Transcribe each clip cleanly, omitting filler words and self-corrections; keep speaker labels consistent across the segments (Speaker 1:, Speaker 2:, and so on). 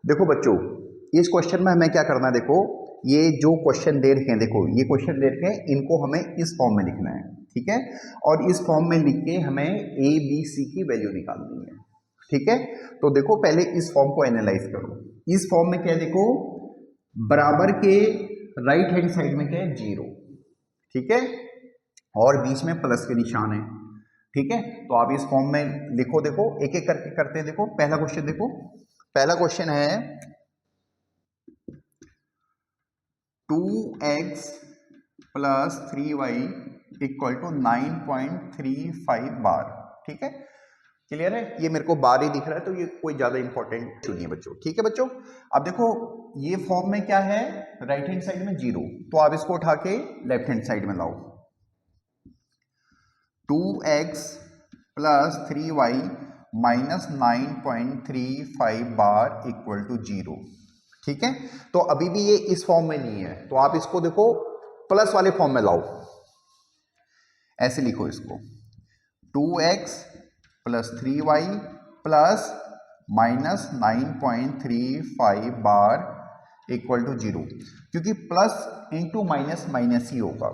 Speaker 1: देखो बच्चों, इस क्वेश्चन में हमें क्या करना है, देखो ये जो क्वेश्चन दे रखे हैं, देखो ये क्वेश्चन दे रखे हैं, इनको हमें इस फॉर्म में लिखना है, ठीक है। और इस फॉर्म में लिख के हमें ए बी सी की वैल्यू निकालनी है, ठीक है। तो देखो पहले इस फॉर्म को एनालाइज करो। इस फॉर्म में क्या है, देखो बराबर के राइट हैंड साइड में क्या है, 0, ठीक है, और बीच में प्लस के निशान है, ठीक है। तो आप इस फॉर्म में लिखो, देखो एक एक करके करते हैं। देखो पहला क्वेश्चन, देखो पहला क्वेश्चन है 2x plus 3y equal to 9.35 बार, ठीक है। क्लियर है, ये मेरे को बार ही दिख रहा है, तो ये कोई ज्यादा इंपॉर्टेंट नहीं है बच्चों, ठीक है बच्चों। अब देखो ये फॉर्म में क्या है, राइट हैंड साइड में 0, तो आप इसको उठा के लेफ्ट हैंड साइड में लाओ। 2x प्लस 3y माइनस 9.35 बार इक्वल टू 0, ठीक है। तो अभी भी ये इस फॉर्म में नहीं है, तो आप इसको देखो प्लस वाले फॉर्म में लाओ। ऐसे लिखो इसको, 2x plus 3y plus minus 9.35 बार इक्वल टू 0, क्योंकि प्लस इंटू माइनस माइनस ही होगा,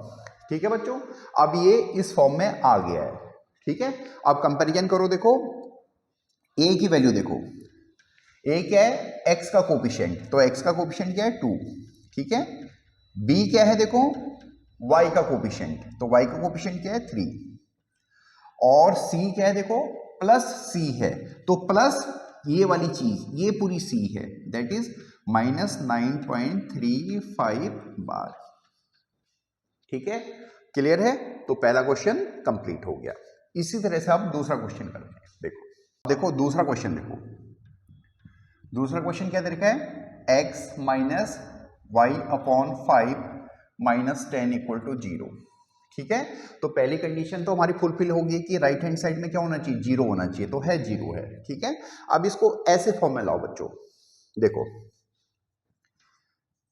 Speaker 1: ठीक है बच्चों। अब ये इस फॉर्म में आ गया है, ठीक है। अब कंपैरिजन करो, देखो a की वैल्यू देखो, a क्या है, x का कोफिशिएंट, तो x का कोफिशिएंट क्या है 2, ठीक है। b क्या है, देखो y का कोफिशिएंट, तो y का कोफिशिएंट क्या है 3, और c क्या है, देखो प्लस c है, तो प्लस ये वाली चीज, ये पूरी c है, दैट इज माइनस 9.35 बार, ठीक है। क्लियर है, तो पहला क्वेश्चन कंप्लीट हो गया। इसी तरह से आप दूसरा क्वेश्चन करते हैं। देखो देखो दूसरा क्वेश्चन, देखो दूसरा क्वेश्चन क्या दे रखा है, x minus y upon 5 minus 10 equal to 0, ठीक है। तो पहली कंडीशन तो हमारी फुलफिल होगी कि राइट हैंड साइड में क्या होना चाहिए, 0 होना चाहिए, तो है 0 है, ठीक है। अब इसको ऐसे फॉर्म में लाओ बच्चों, देखो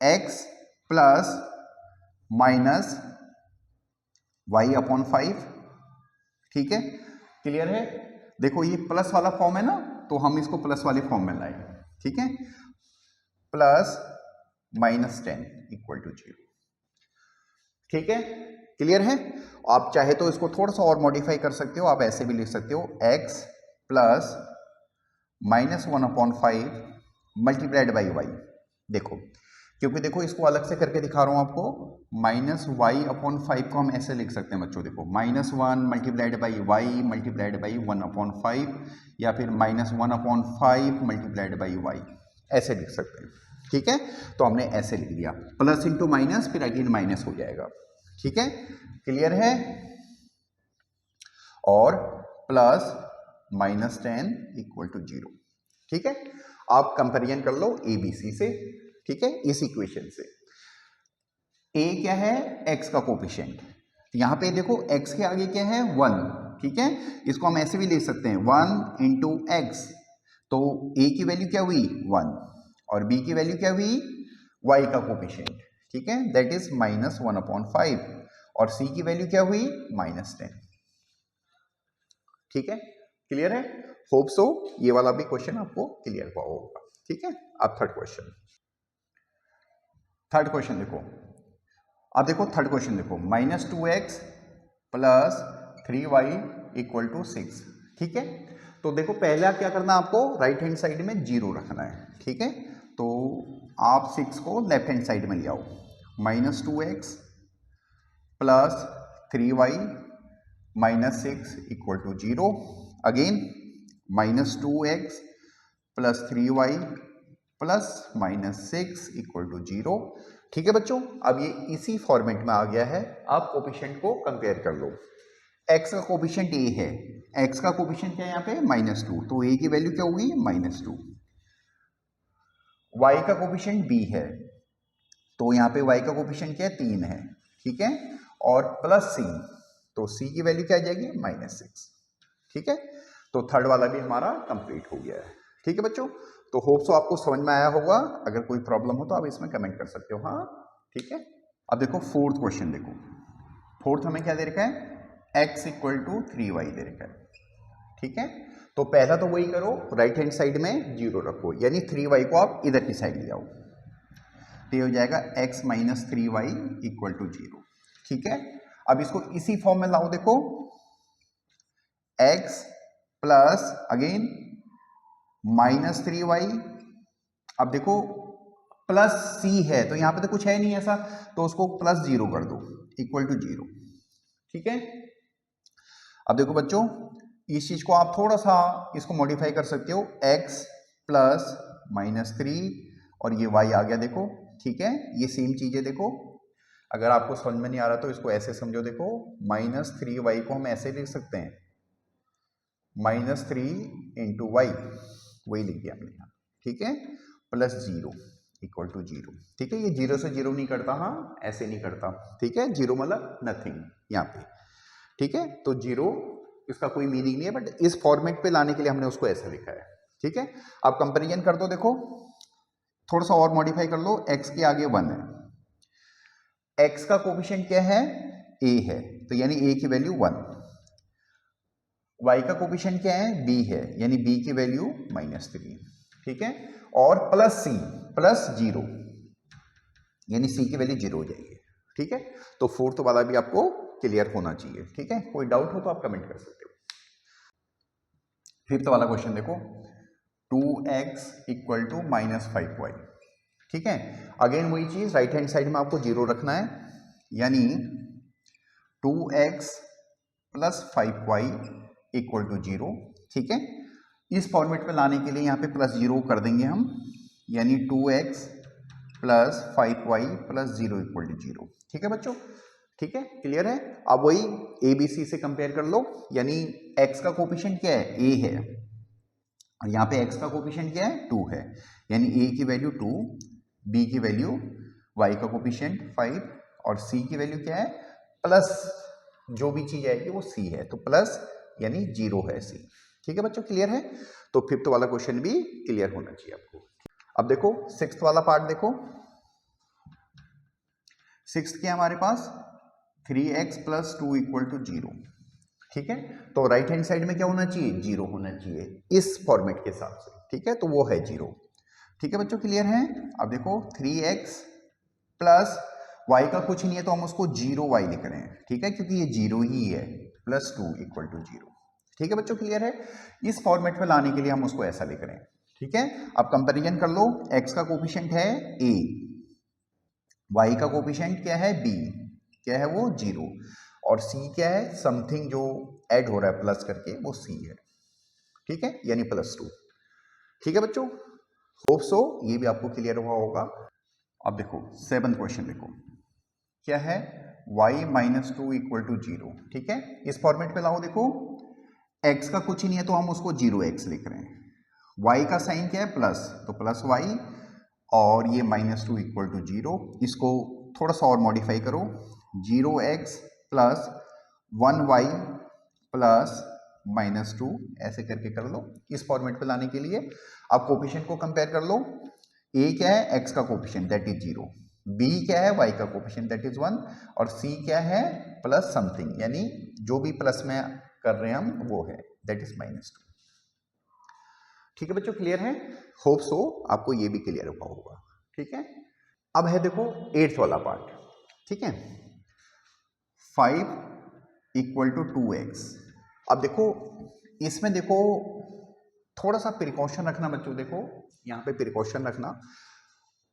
Speaker 1: x plus minus y upon 5, ठीक है। क्लियर है, देखो ये प्लस वाला फॉर्म है ना, तो हम इसको प्लस वाले फॉर्म में लाए, ठीक है। प्लस माइनस 10 इक्वल टू 0, ठीक है। क्लियर है, आप चाहे तो इसको थोड़ा सा और मॉडिफाई कर सकते हो, आप ऐसे भी लिख सकते हो, x plus minus 1 upon 5 multiplied by y. देखो क्योंकि देखो इसको अलग से करके दिखा रहा हूं आपको, माइनस वाई अपॉन 5 को हम ऐसे लिख सकते हैं बच्चों, देखो minus 1 multiplied by y multiplied by 1 upon 5, या फिर minus 1 upon 5 multiplied by y, ऐसे लिख सकते हैं, ठीक है। तो हमने ऐसे लिख दिया, प्लस इंटू माइनस, फिर अगेन माइनस हो जाएगा, ठीक है। क्लियर है, और प्लस माइनस 10 इक्वल टू 0, ठीक है। आप कंपेरिजन कर लो ए बी सी से, ठीक है, इस इक्वेशन से। a क्या है, x का कोफिशिएंट, यहां पे देखो x के आगे क्या है 1, ठीक है। इसको हम ऐसे भी ले सकते हैं 1 इंटू एक्स, तो a की वैल्यू क्या हुई 1, और b की वैल्यू क्या हुई y का कोफिशिएंट, ठीक है, दैट इज माइनस 1 अपॉन 5, और c की वैल्यू क्या हुई माइनस 10, ठीक है। क्लियर है, होप सो ये वाला भी क्वेश्चन आपको क्लियर हुआ होगा, ठीक है। अब थर्ड क्वेश्चन देखो, अब देखो थर्ड क्वेश्चन देखो, minus 2x plus 3y equal to 6, ठीक है। तो देखो पहला क्या करना है आपको, राइट हैंड साइड में 0 रखना है, ठीक है। तो आप 6 को लेफ्ट हैंड साइड में ले आओ, minus 2x plus 3y minus 6 equal to 0, again minus 2x plus 3y plus minus 6 equal to 0, ठीक है बच्चों। अब ये इसी फॉर्मेट में आ गया है, आप कोफिशिएंट को कंपेयर कर लो। x का कोफिशिएंट a है, x का कोफिशिएंट क्या है यहाँ पे माइनस 2, तो a की वैल्यू क्या होगी माइनस 2, y का कोफिशिएंट b है, तो यहाँ पे y का कोफिशिएंट क्या है 3 है, ठीक है, और प्लस c, तो c की वैल्यू क्या आ जाएगी माइनस 6, ठीक है। तो थर्ड वाला भी हमारा कंप्लीट हो गया है, ठीक है बच्चों। तो होप सो आपको समझ में आया होगा, अगर कोई प्रॉब्लम हो तो आप इसमें कमेंट कर सकते हो, हाँ ठीक है। अब देखो फोर्थ क्वेश्चन, देखो फोर्थ हमें क्या दे रखा है, x इक्वल टू 3y दे रखा है, ठीक है। तो पहला तो वही करो, राइट हैंड साइड में 0 रखो, यानी 3y को आप इधर की साइड ले आओ, तो ये हो जाएगा x minus 3y equal to 0। ठीक है, अब इसको इसी फॉर्म में लाओ, देखो x plus again minus 3y, अब देखो प्लस c है तो यहां पे तो कुछ है नहीं ऐसा, तो उसको प्लस 0 कर दो इक्वल टू 0। ठीक है, अब देखो बच्चों इस चीज को आप थोड़ा सा इसको मॉडिफाई कर सकते हो, x प्लस माइनस 3 और ये y आ गया, देखो ठीक है, ये सेम चीज है। देखो अगर आपको समझ में नहीं आ रहा तो इसको ऐसे समझो, देखो माइनस 3y को हम ऐसे लिख सकते हैं, माइनस 3 इंटू वाई, वही लिख दिया हमने यहाँ। ठीक है, प्लस 0 इक्वल टू 0। ठीक है, ये 0 से 0 नहीं करता, हाँ ऐसे नहीं करता। ठीक है, 0 मतलब नथिंग यहाँ पे। ठीक है, तो 0 इसका कोई मीनिंग नहीं है, बट इस फॉर्मेट पे लाने के लिए हमने उसको ऐसा लिखा है। ठीक है, अब कंपेरिजन कर दो, देखो थोड़ा सा और मॉडिफाई कर लो, x के आगे 1 है, x का कोफिशिएंट क्या है, a है, तो यानी a की वैल्यू 1, y का कोफिशिएंट क्या है, b है, यानी b की वैल्यू -3। ठीक है, और प्लस c प्लस 0, यानी c की वैल्यू 0 हो जाएगी। ठीक है, तो फोर्थ वाला भी आपको क्लियर होना चाहिए। ठीक है, कोई डाउट हो तो आप कमेंट कर सकते हो। फिफ्थ वाला क्वेश्चन देखो, 2x इक्वल टू -5y। ठीक है, अगेन वही चीज, राइट हैंड साइड में आपको 0 रखना है, यानी 2x plus 5y equal to 0। ठीक है, इस फॉर्मेट पे लाने के लिए यहाँ पे प्लस 0 कर देंगे हम, यानी 2x plus 5y plus 0 equal to 0। ठीक है बच्चों, ठीक है, क्लियर है। अब वही ए बी सी से कंपेयर कर लो, यानी x का कोफिशिएंट क्या है, a है, और यहाँ पे x का कोफिशिएंट क्या है, 2 है, यानी a की वैल्यू 2, b की वैल्यू, y का कोफिशिएंट 5 और c की वैल्यू क्या है, प्लस जो भी चीज आएगी वो c है, तो प्लस यानी 0 है c। ठीक है बच्चों, क्लियर है। तो फिफ्थ वाला क्वेश्चन भी क्लियर होना चाहिए आपको। अब देखो सिक्स्थ वाला पार्ट देखो, सिक्स्थ क्या हमारे पास 3x प्लस 2 इक्वल टू 0। ठीक है, तो राइट हैंड साइड में क्या होना चाहिए, 0 होना चाहिए इस फॉर्मेट के हिसाब से। ठीक है, तो वो है 0। ठीक है बच्चों, क्लियर है। अब देखो 3x प्लस y का कुछ नहीं है तो हम उसको 0y लिख रहे हैं। ठीक है, क्योंकि ये 0 ही है, प्लस 2 इक्वल टू 0। ठीक है बच्चों, क्लियर है। इस फॉर्मेट में लाने के लिए हम उसको ऐसा लिख रहे हैं। ठीक है, अब कंपेरिजन कर लो, x का कोफिशिएंट है a, y का कोफिशिएंट क्या है b, क्या है वो 0, और c क्या है, समथिंग जो ऐड हो रहा है प्लस करके, वो c है। ठीक है, यानी प्लस 2। ठीक है बच्चों, होप सो ये भी आपको क्लियर हुआ होगा। अब देखो सेवंथ क्वेश्चन देखो, क्या है, y माइनस 2 इक्वल टू 0। ठीक है, इस फॉर्मेट पे लाओ, देखो x का कुछ ही नहीं है तो हम उसको 0x लिख रहे हैं, y का साइन क्या है, प्लस, तो प्लस y, और ये -2 इक्वल टू 0। इसको थोड़ा सा और मॉडिफाई करो, 0x प्लस 1y प्लस -2, ऐसे करके कर लो इस फॉर्मेट पे लाने के लिए। अब कोफिशिएंट को कंपेयर कर लो, a क्या है, x का कोफिशिएंट दैट इज 0, b क्या है, y का कोफिशिएंट दैट इज 1, और c क्या है, प्लस समथिंग, यानी जो भी प्लस में कर रहे हैं हम वो है, दैट इज -2। ठीक है बच्चों, क्लियर है। होप सो आपको ये भी क्लियर हुआ होगा। ठीक है, अब है देखो एट्थ वाला पार्ट। ठीक है, 5 इक्वल टू 2x। अब देखो इसमें देखो थोड़ा सा प्रिकॉशन रखना बच्चों, देखो यहाँ पे प्रिकॉशन रखना,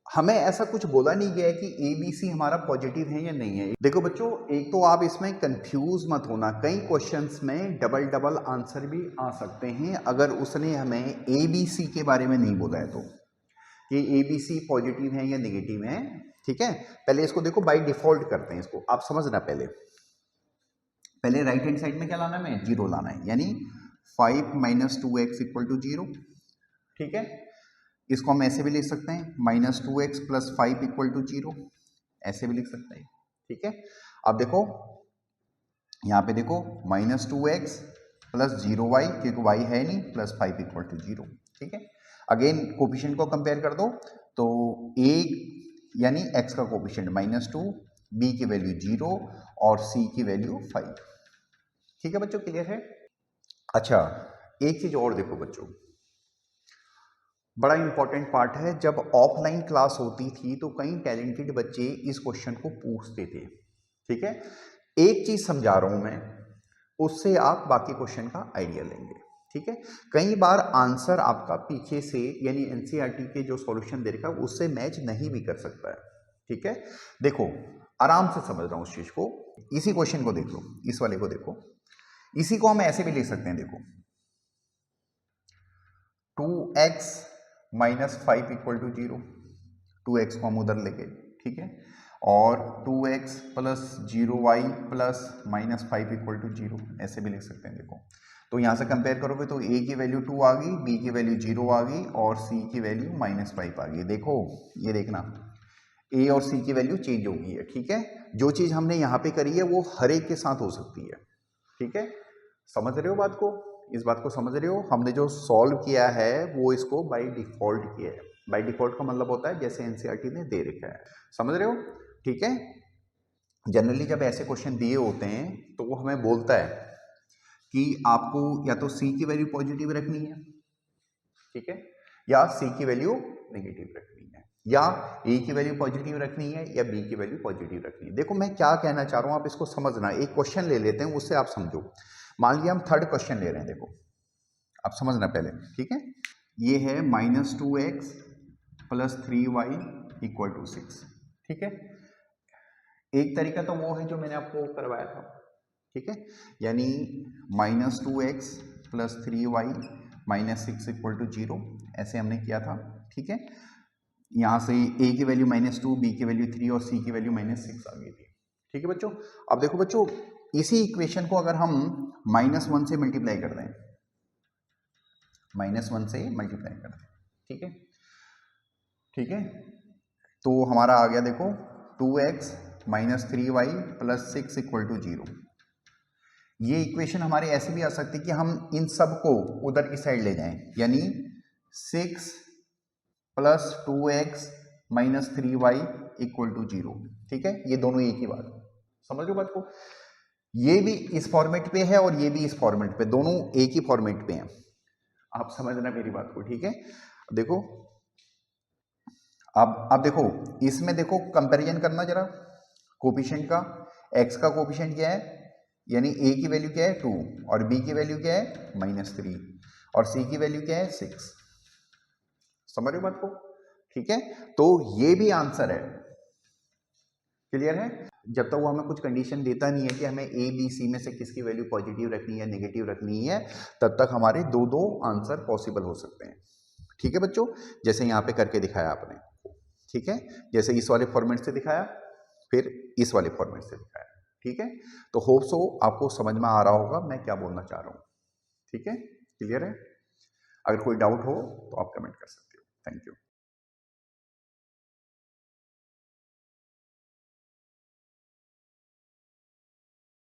Speaker 1: हमें ऐसा कुछ बोला नहीं गया है कि ए बी सी हमारा पॉजिटिव है या नहीं है। देखो बच्चों, एक तो आप इसमें कंफ्यूज मत होना, कई क्वेश्चंस में डबल डबल आंसर भी आ सकते हैं अगर उसने हमें ए बी सी के बारे में नहीं बोला है तो, कि ए बी सी पॉजिटिव है या नेगेटिव है। ठीक है, पहले इसको देखो बाय डिफॉल्ट करते हैं, इसको आप समझना, पहले राइट हैंड साइड में क्या लाना है, 0 लाना है, यानी 5 माइनस 2x इक्वल टू 0। ठीक है, इसको हम ऐसे भी लिख सकते हैं, -2x प्लस 5 इक्वल टू 0, ऐसे भी लिख सकते हैं। ठीक है, अब देखो यहाँ पे देखो -2x प्लस 0y, क्योंकि y है नहीं, प्लस 5 इक्वल टू 0। ठीक है, अगेन कोफिशिएंट को कंपेयर कर दो, तो a यानी x का कोफिशिएंट -2, b की वैल्यू 0 और c की वैल्यू 5। ठीक है बच्चों, क्लियर है। अच्छा, एक चीज और देखो बच्चों, बड़ा इंपॉर्टेंट पार्ट है, जब ऑफलाइन क्लास होती थी तो कई टैलेंटेड बच्चे इस क्वेश्चन को पूछते थे, ठीक है। एक चीज समझा रहा हूं मैं, उससे आप बाकी क्वेश्चन का आइडिया लेंगे, ठीक है। कई बार आंसर आपका पीछे से यानी एनसीईआरटी के जो सॉल्यूशन दे रखा है उससे मैच नहीं भी कर सकता है, ठीक है। देखो आराम से समझ रहा हूं उस चीज को, इसी क्वेश्चन को देख लो, इस वाले को देखो, इसी को हम ऐसे भी लिख सकते हैं, देखो 2x minus 5 equal to 0, 2x को हम उधर लेके, ठीक है, और 2x plus 0y plus minus 5 equal to 0, ऐसे भी लिख सकते हैं। देखो तो यहाँ से कंपेयर करोगे तो a की वैल्यू 2 आ गई, b की वैल्यू 0 आ गई और c की वैल्यू माइनस 5 आ गई। देखो ये देखना a और c की वैल्यू चेंज हो गई है, ठीक है। जो चीज हमने यहाँ पे करी है वो हर एक के साथ हो सकती है, ठीक है। समझ रहे हो बात को, इस बात को समझ रहे हो। हमने जो सॉल्व किया है वो इसको बाय डिफॉल्ट किया है। बाय डिफॉल्ट का मतलब होता है जैसे एनसीईआरटी ने दे रखा है, समझ रहे हो, ठीक है। जनरली जब ऐसे क्वेश्चन दिए होते हैं तो वो हमें बोलता है कि आपको या तो सी की वैल्यू पॉजिटिव रखनी है, ठीक है, या सी की वैल्यू नेगेटिव रखनी है, या ए की वैल्यू पॉजिटिव रखनी है या बी की वैल्यू पॉजिटिव रखनी है। देखो मैं क्या कहना चाह रहा हूं, आप इसको समझना। एक क्वेश्चन ले लेते हैं, उससे आप समझो। मान लिया हम थर्ड क्वेश्चन ले रहे हैं, देखो आप समझना पहले, ठीक है। ये है -2x plus 3y equal to 6, ठीक है। एक तरीका तो वो है जो मैंने आपको करवाया था, ठीक है, यानी -2x plus 3y minus 6 equal to 0, ऐसे हमने किया था, ठीक है। यहाँ से a की वैल्यू -2, b की वैल्यू 3 और c की वैल्यू -6 आ गई थी, ठीक है बच्चों। अब देखो बच्चों, इसी इक्वेशन को अगर हम -1 से मल्टीप्लाई कर दें, -1 से मल्टीप्लाई कर दें, ठीक है, ठीक है, तो हमारा आ गया देखो 2x minus 3y plus 6 equal to 0। ये इक्वेशन हमारे ऐसे भी आ सकती है कि हम इन सब को उधर की साइड ले जाएं, यानी 6 plus 2x minus 3y equal to 0, ठीक है। ये दोनों एक ही बात, समझ लो बात को। ये भी इस फॉर्मेट पे है और ये भी इस फॉर्मेट पे, दोनों एक ही फॉर्मेट पे हैं, आप समझना मेरी बात को, ठीक है। देखो अब देखो इसमें, देखो कंपैरिजन करना जरा कोफिशिएंट का। x का कोफिशिएंट क्या है, यानी a की वैल्यू क्या है 2 और b की वैल्यू क्या है -3 और c की वैल्यू क्या है 6, समझ रहे हो बात को, ठीक है। तो ये भी आंसर है, क्लियर है। जब तक वो हमें कुछ कंडीशन देता नहीं है कि हमें a b c में से किसकी वैल्यू पॉजिटिव रखनी है नेगेटिव रखनी है, तब तक हमारे दो आंसर पॉसिबल हो सकते हैं, ठीक है बच्चों। जैसे यहाँ पे करके दिखाया आपने, ठीक है, जैसे इस वाले फॉर्मेट से दिखाया, फिर इस वाले फॉर्मेट से दिखाया, ठीक है। तो होप सो आपको समझ में आ रहा होगा मैं क्या बोलना चाह रहा हूँ, ठीक है, क्लियर है। अगर कोई डाउट हो तो आप कमेंट कर सकते हैं।